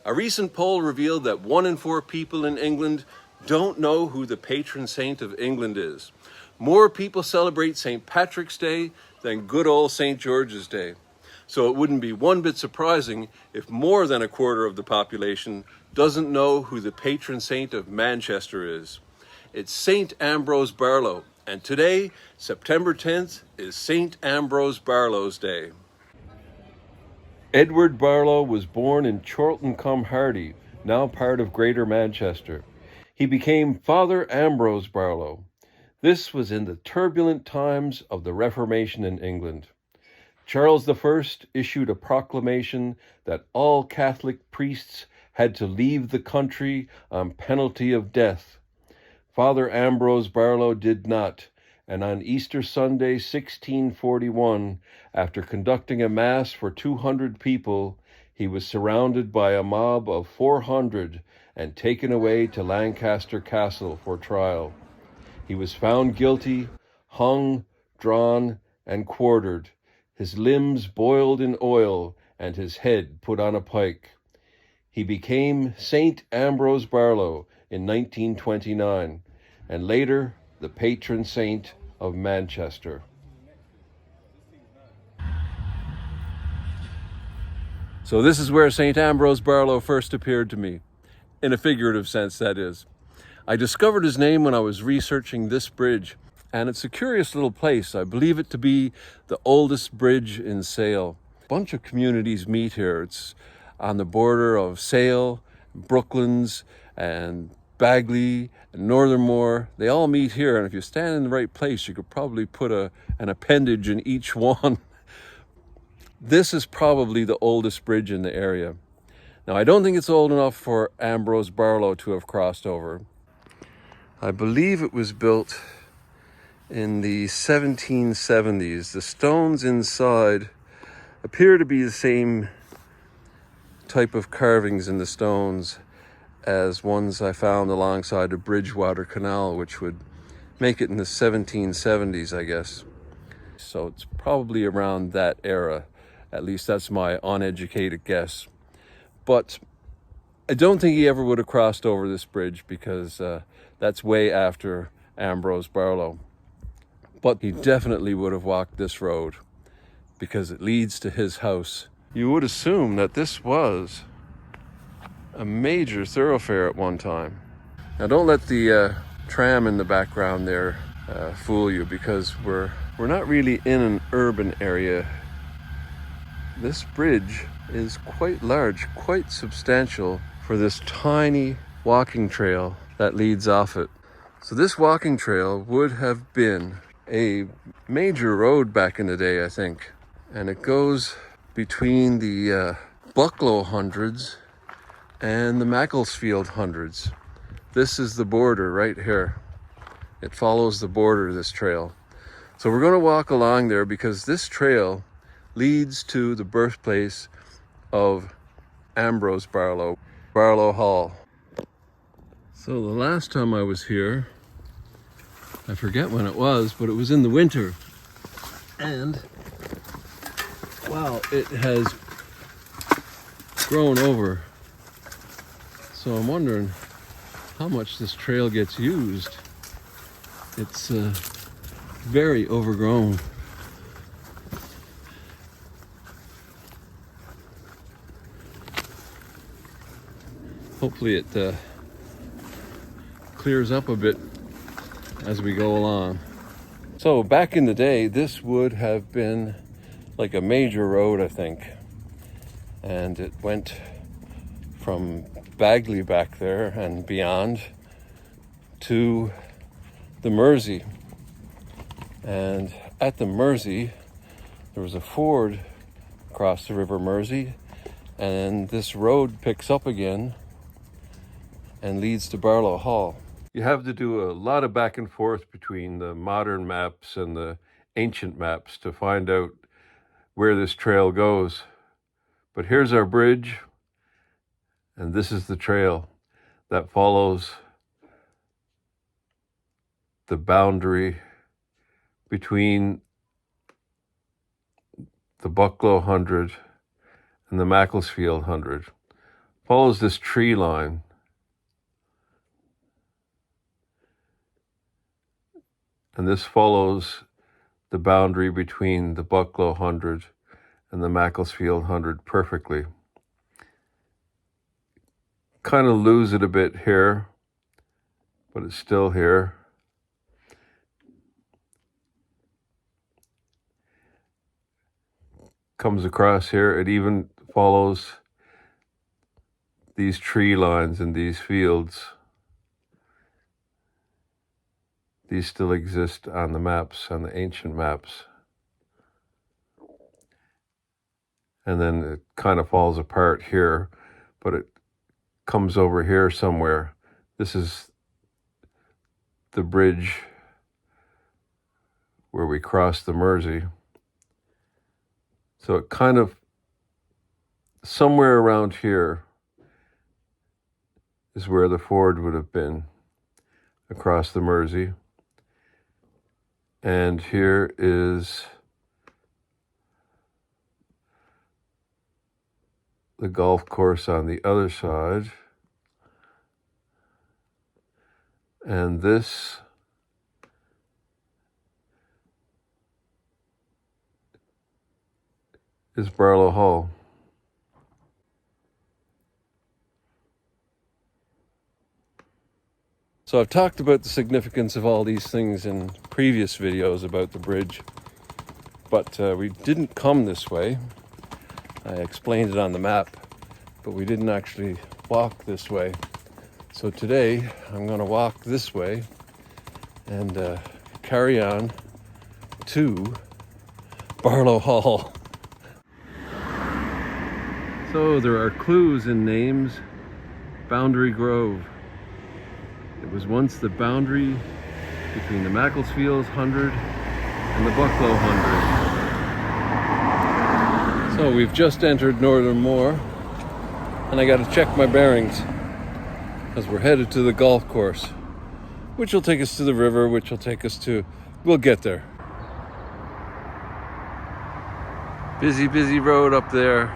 A recent poll revealed that 1 in 4 people in England don't know who the patron saint of England is. More people celebrate St. Patrick's Day than good old St. George's Day. So it wouldn't be one bit surprising if more than a quarter of the population doesn't know who the patron saint of Manchester is. It's St. Ambrose Barlow, and today, September 10th, is St. Ambrose Barlow's Day. Edward Barlow was born in Chorlton-cum-Hardy, now part of Greater Manchester. He became Father Ambrose Barlow. This was in the turbulent times of the Reformation in England. Charles I issued a proclamation that all Catholic priests had to leave the country on penalty of death. Father Ambrose Barlow did not, and on Easter Sunday, 1641, after conducting a mass for 200 people, he was surrounded by a mob of 400 and taken away to Lancaster Castle for trial. He was found guilty, hung, drawn, and quartered, his limbs boiled in oil, and his head put on a pike. He became St. Ambrose Barlow in 1929, and later the patron saint of Manchester. So this is where St. Ambrose Barlow first appeared to me, in a figurative sense, that is. I discovered his name when I was researching this bridge, and it's a curious little place. I believe it to be the oldest bridge in Sale. A bunch of communities meet here. It's on the border of Sale, Brooklands, and Bagley, and Northernmore. They all meet here, and if you stand in the right place, you could probably put an appendage in each one. This is probably the oldest bridge in the area. Now, I don't think it's old enough for Ambrose Barlow to have crossed over. I believe it was built in the 1770s. The stones inside appear to be the same type of carvings in the stones as ones I found alongside the Bridgewater Canal, which would make it in the 1770s, I guess. So it's probably around that era. At least that's my uneducated guess. But I don't think he ever would have crossed over this bridge because that's way after Ambrose Barlow. But he definitely would have walked this road because it leads to his house. You would assume that this was a major thoroughfare at one time. Now don't let the tram in the background there fool you, because we're not really in an urban area. This bridge is quite large, quite substantial for this tiny walking trail that leads off it. So this walking trail would have been a major road back in the day, I think. And it goes between the Bucklow Hundreds and the Macclesfield Hundreds. This is the border right here. It follows the border, this trail. So we're going to walk along there because this trail leads to the birthplace of Ambrose Barlow, Barlow Hall. So the last time I was here, I forget when it was, but it was in the winter. And wow, it has grown over. So I'm wondering how much this trail gets used. It's very overgrown. Hopefully it clears up a bit as we go along. So back in the day, this would have been like a major road, I think. And it went from Bagley back there and beyond to the Mersey. And at the Mersey, there was a ford across the River Mersey, and this road picks up again and leads to Barlow Hall. You have to do a lot of back and forth between the modern maps and the ancient maps to find out where this trail goes. But here's our bridge, and this is the trail that follows the boundary between the Bucklow 100 and the Macclesfield 100. follows this tree line. And this follows the boundary between the Bucklow 100 and the Macclesfield 100 perfectly. Kind of lose it a bit here, but it's still here. Comes across here. It even follows these tree lines in these fields. These still exist on the maps, on the ancient maps. And then it kind of falls apart here, but it comes over here somewhere. This is the bridge where we cross the Mersey. So it kind of, somewhere around here is where the ford would have been across the Mersey. And here is the golf course on the other side. And this is Barlow Hall. So I've talked about the significance of all these things in previous videos about the bridge, but we didn't come this way. I explained it on the map, but we didn't actually walk this way. So today I'm going to walk this way and carry on to Barlow Hall. So there are clues in names. Boundary Grove. It was once the boundary between the Macclesfield 100 and the Bucklow 100. So we've just entered Northern Moor, and I got to check my bearings as we're headed to the golf course, which will take us to the river, which will take us to, we'll get there. Busy, busy road up there.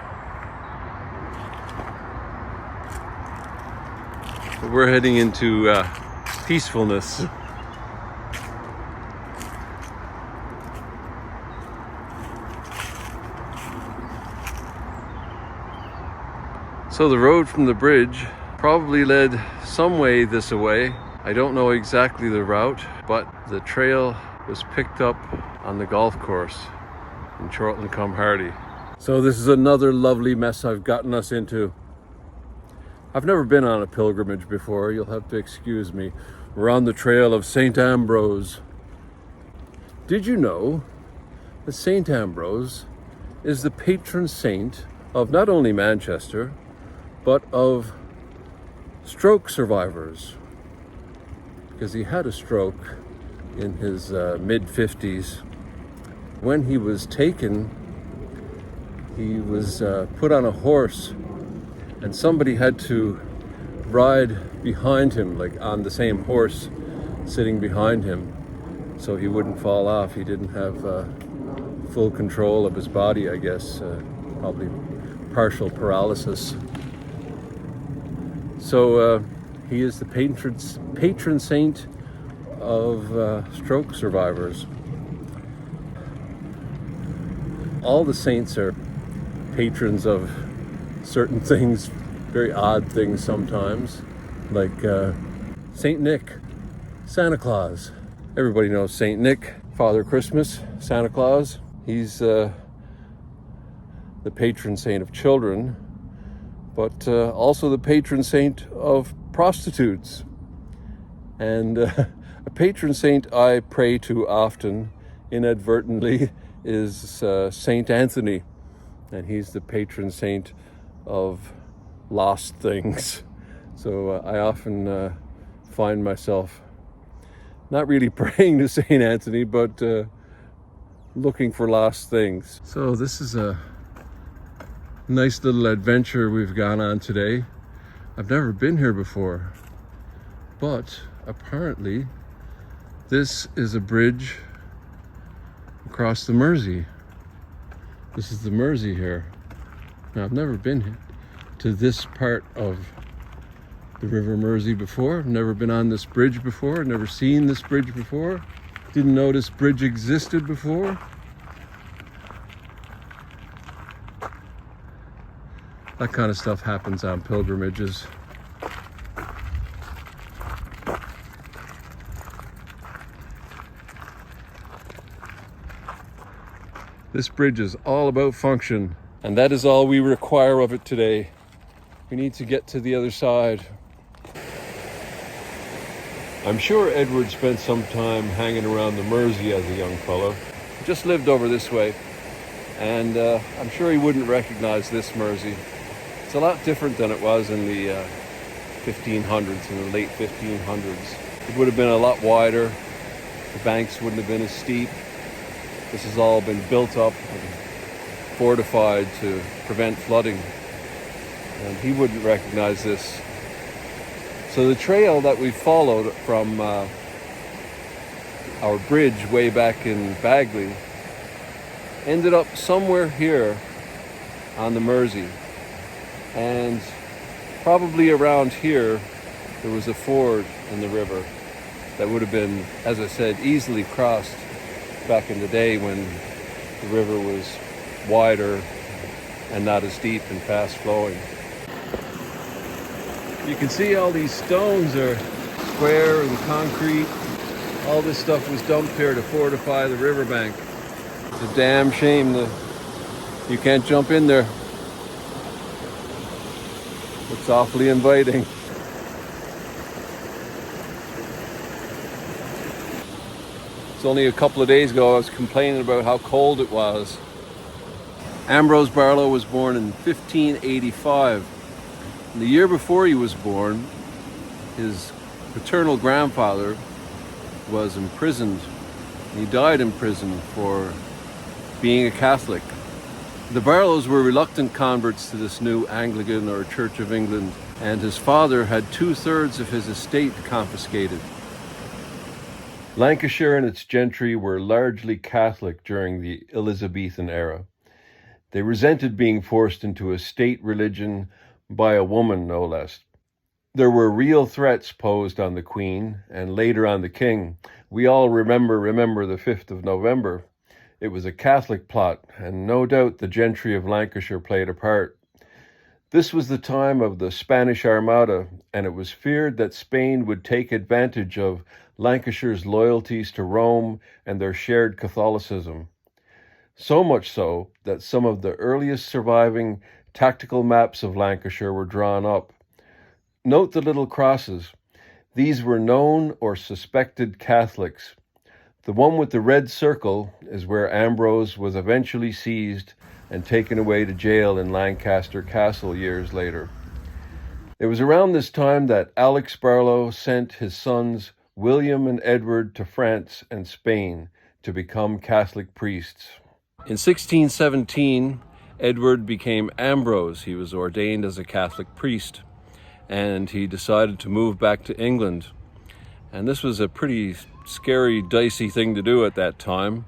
But we're heading into peacefulness. So the road from the bridge probably led some way this way. I don't know exactly the route, but the trail was picked up on the golf course in Chorlton-cum-Hardy. So this is another lovely mess I've gotten us into. I've never been on a pilgrimage before, you'll have to excuse me. We're on the trail of St. Ambrose. Did you know that St. Ambrose is the patron saint of not only Manchester, but of stroke survivors? Because he had a stroke in his mid-50s. When he was taken, he was put on a horse, and somebody had to ride behind him, like on the same horse, sitting behind him, so he wouldn't fall off. He didn't have full control of his body, I guess, probably partial paralysis. So he is the patron saint of stroke survivors. All the saints are patrons of certain things, very odd things sometimes, like Saint Nick, Santa Claus. Everybody knows Saint Nick, Father Christmas, Santa Claus. He's the patron saint of children, but also the patron saint of prostitutes. And a patron saint I pray to often, inadvertently, is Saint Anthony, and he's the patron saint of lost things. So I often find myself not really praying to Saint Anthony, but looking for lost things. So this is a nice little adventure we've gone on today. I've never been here before, but apparently this is a bridge across the Mersey. This is the Mersey here. Now I've never been to this part of the River Mersey before. Never been on this bridge before, never seen this bridge before. Didn't know this bridge existed before. That kind of stuff happens on pilgrimages. This bridge is all about function, and that is all we require of it today. We need to get to the other side. I'm sure Edward spent some time hanging around the Mersey as a young fellow. He just lived over this way, and I'm sure he wouldn't recognize this Mersey. It's a lot different than it was in the 1500s, in the late 1500s. It would have been a lot wider. The banks wouldn't have been as steep. This has all been built up and fortified to prevent flooding. And he wouldn't recognize this. So the trail that we followed from our bridge way back in Bagley ended up somewhere here on the Mersey. And probably around here, there was a ford in the river that would have been, as I said, easily crossed back in the day when the river was wider and not as deep and fast flowing. You can see all these stones are square and concrete. All this stuff was dumped here to fortify the riverbank. It's a damn shame that you can't jump in there. It's awfully inviting. It's only a couple of days ago I was complaining about how cold it was. Ambrose Barlow was born in 1585. And the year before he was born, his paternal grandfather was imprisoned. He died in prison for being a Catholic. The Barlows were reluctant converts to this new Anglican or Church of England, and his father had 2/3 of his estate confiscated. Lancashire and its gentry were largely Catholic during the Elizabethan era. They resented being forced into a state religion by a woman, no less. There were real threats posed on the Queen and later on the King. We all remember the 5th of November. It was a Catholic plot, and no doubt the gentry of Lancashire played a part. This was the time of the Spanish Armada, and it was feared that Spain would take advantage of Lancashire's loyalties to Rome and their shared Catholicism. So much so that some of the earliest surviving tactical maps of Lancashire were drawn up. Note the little crosses. These were known or suspected Catholics. The one with the red circle is where Ambrose was eventually seized and taken away to jail in Lancaster Castle years later. It was around this time that Alex Barlow sent his sons William and Edward to France and Spain to become Catholic priests. In 1617, Edward became Ambrose. He was ordained as a Catholic priest, and he decided to move back to England. And this was a pretty scary, dicey thing to do at that time,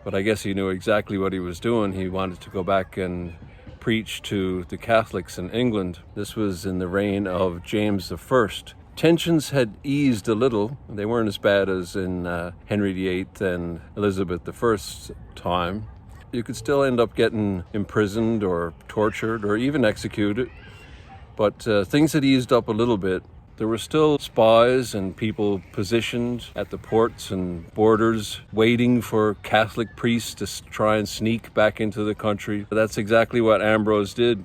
but I guess he knew exactly what he was doing. He wanted to go back and preach to the Catholics in England. This was in the reign of James I. Tensions had eased a little. They weren't as bad as in Henry VIII and Elizabeth I's time. You could still end up getting imprisoned or tortured or even executed, but things had eased up a little bit. There were still spies and people positioned at the ports and borders waiting for Catholic priests to try and sneak back into the country. That's exactly what Ambrose did.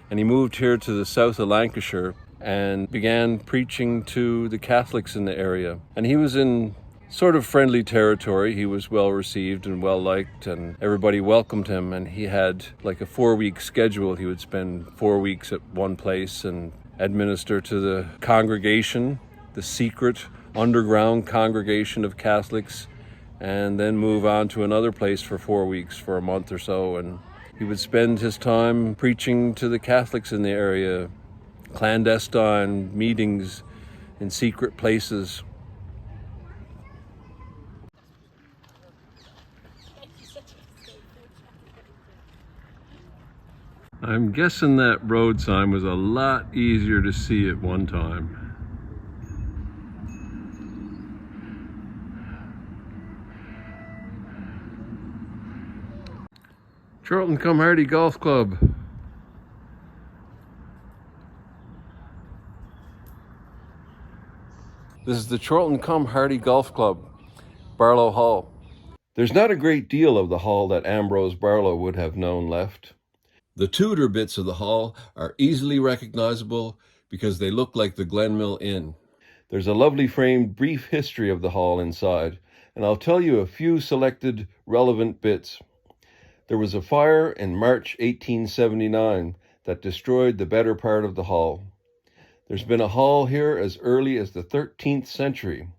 And he moved here to the south of Lancashire and began preaching to the Catholics in the area. And he was in sort of friendly territory. He was well received and well liked, and everybody welcomed him. And he had like a 4-week schedule. He would spend 4 weeks at one place and administer to the congregation, the secret underground congregation of Catholics, and then move on to another place for 4 weeks, for a month or so. And he would spend his time preaching to the Catholics in the area, clandestine meetings in secret places. I'm guessing that road sign was a lot easier to see at one time. Charlton Cum Hardy Golf Club. This is the Charlton Cum Hardy Golf Club, Barlow Hall. There's not a great deal of the hall that Ambrose Barlow would have known left. The Tudor bits of the hall are easily recognizable because they look like the Glenmill Inn. There's a lovely framed brief history of the hall inside, and I'll tell you a few selected relevant bits. There was a fire in March 1879 that destroyed the better part of the hall. There's been a hall here as early as the 13th century.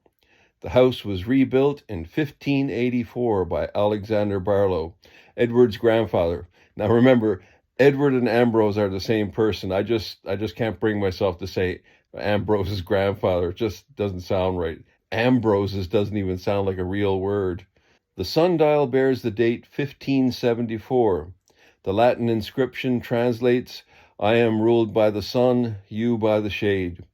The house was rebuilt in 1584 by Alexander Barlow, Edward's grandfather. Now remember, Edward and Ambrose are the same person. I just can't bring myself to say Ambrose's grandfather. It just doesn't sound right. Ambrose's doesn't even sound like a real word. The sundial bears the date 1574. The Latin inscription translates, "I am ruled by the sun, you by the shade."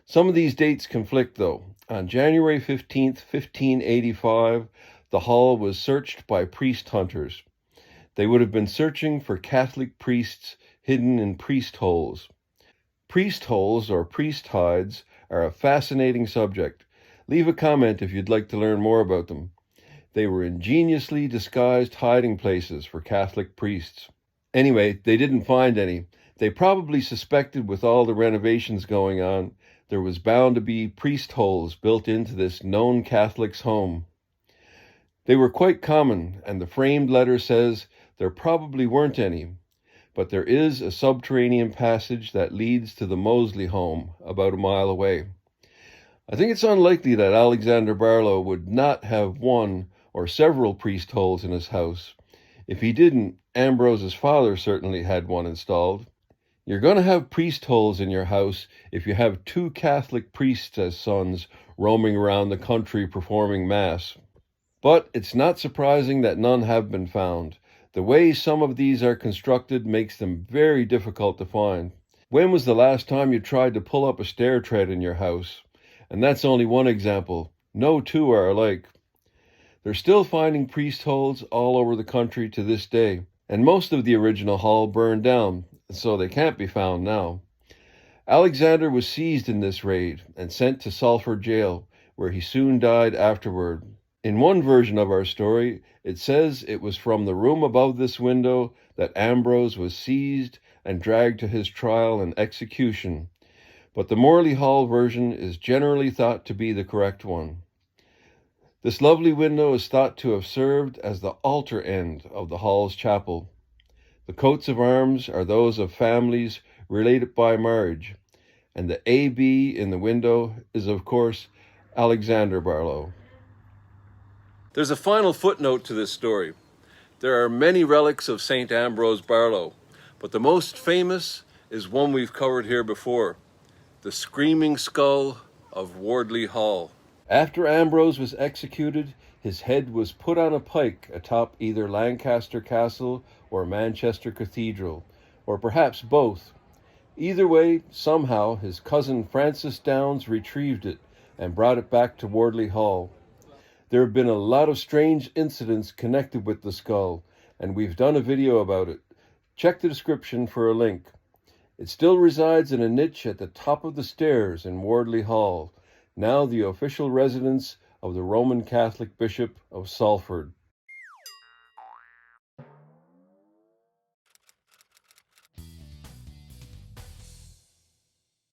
Some of these dates conflict though. On January 15th, 1585, the hall was searched by priest hunters. They would have been searching for Catholic priests hidden in priest holes. Priest holes, or priest hides, are a fascinating subject. Leave a comment if you'd like to learn more about them. They were ingeniously disguised hiding places for Catholic priests. Anyway, they didn't find any. They probably suspected with all the renovations going on, there was bound to be priest holes built into this known Catholic's home. They were quite common, and the framed letter says there probably weren't any, but there is a subterranean passage that leads to the Moseley home about a mile away. I think it's unlikely that Alexander Barlow would not have one or several priest holes in his house. If he didn't, Ambrose's father certainly had one installed. You're going to have priest holes in your house if you have two Catholic priests as sons roaming around the country performing Mass. But it's not surprising that none have been found. The way some of these are constructed makes them very difficult to find. When was the last time you tried to pull up a stair tread in your house? And that's only one example. No two are alike. They're still finding priest holes all over the country to this day, and most of the original hall burned down, so they can't be found now. Alexander was seized in this raid and sent to Salford jail, where he soon died afterward. In one version of our story, it says it was from the room above this window that Ambrose was seized and dragged to his trial and execution, but the Morley Hall version is generally thought to be the correct one. This lovely window is thought to have served as the altar end of the hall's chapel. The coats of arms are those of families related by marriage, and the AB in the window is, of course, Alexander Barlow. There's a final footnote to this story. There are many relics of St. Ambrose Barlow, but the most famous is one we've covered here before, the Screaming Skull of Wardley Hall. After Ambrose was executed, his head was put on a pike atop either Lancaster Castle or Manchester Cathedral, or perhaps both. Either way, somehow his cousin Francis Downes retrieved it and brought it back to Wardley Hall. There have been a lot of strange incidents connected with the skull, and we've done a video about it. Check the description for a link. It still resides in a niche at the top of the stairs in Wardley Hall, now the official residence of the Roman Catholic Bishop of Salford.